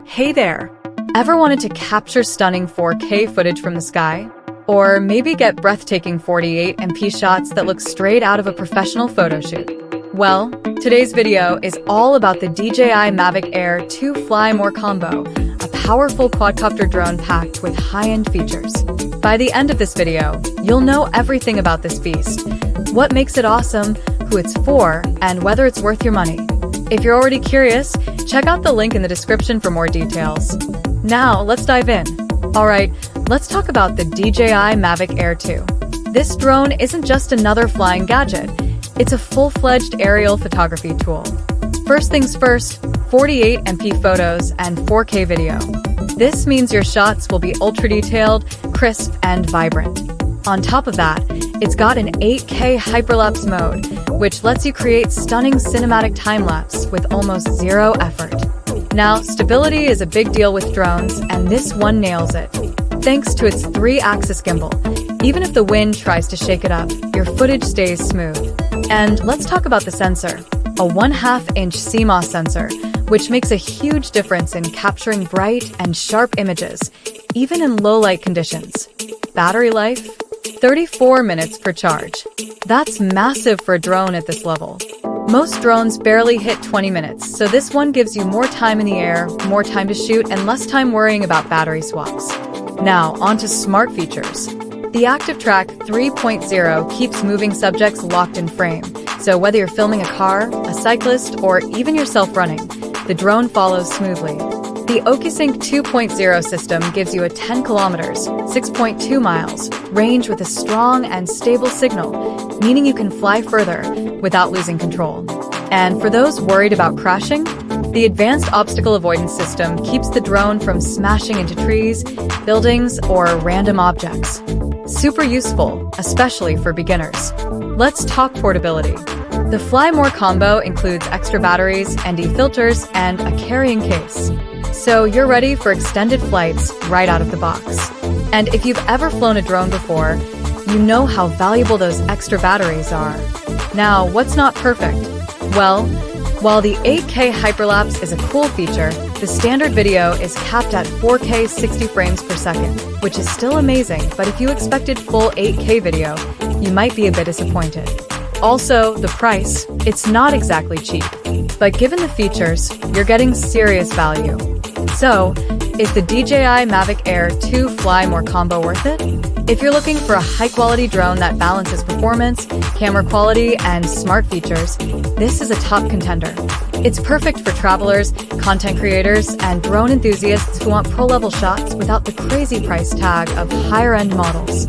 Hey there! Ever wanted to capture stunning 4K footage from the sky? Or maybe get breathtaking 48MP shots that look straight out of a professional photo shoot? Well, today's video is all about the DJI Mavic Air 2 Fly More combo, a powerful quadcopter drone packed with high-end features. By the end of this video, you'll know everything about this beast, what makes it awesome, who it's for, and whether it's worth your money. If you're already curious, check out the link in the description for more details. Now, let's dive in. Alright, let's talk about the DJI Mavic Air 2. This drone isn't just another flying gadget, it's a full-fledged aerial photography tool. First things first, 48MP photos and 4K video. This means your shots will be ultra-detailed, crisp, and vibrant. On top of that, it's got an 8K Hyperlapse mode, which lets you create stunning cinematic time-lapse with almost zero effort. Now, stability is a big deal with drones, and this one nails it. Thanks to its 3-axis gimbal, even if the wind tries to shake it up, your footage stays smooth. And let's talk about the sensor, a 1/2-inch CMOS sensor, which makes a huge difference in capturing bright and sharp images, even in low-light conditions. Battery life? 34 minutes per charge. That's massive for a drone at this level. Most drones barely hit 20 minutes, so this one gives you more time in the air, more time to shoot, and less time worrying about battery swaps. Now, onto smart features. The Active Track 3.0 keeps moving subjects locked in frame, so whether you're filming a car, a cyclist, or even yourself running, the drone follows smoothly. The OcuSync 2.0 system gives you a 10 kilometers, 6.2 miles, range with a strong and stable signal, meaning you can fly further without losing control. And for those worried about crashing, the advanced obstacle avoidance system keeps the drone from smashing into trees, buildings, or random objects. Super useful, especially for beginners. Let's talk portability. The Fly More combo includes extra batteries, ND filters, and a carrying case. So you're ready for extended flights right out of the box. And if you've ever flown a drone before, you know how valuable those extra batteries are. Now, what's not perfect? Well, while the 8K Hyperlapse is a cool feature, the standard video is capped at 4K 60 frames per second, which is still amazing, but if you expected full 8K video, you might be a bit disappointed. Also, the price, it's not exactly cheap, but given the features, you're getting serious value. So, is the DJI Mavic Air 2 Fly More combo worth it? If you're looking for a high-quality drone that balances performance, camera quality, and smart features, this is a top contender. It's perfect for travelers, content creators, and drone enthusiasts who want pro-level shots without the crazy price tag of higher-end models.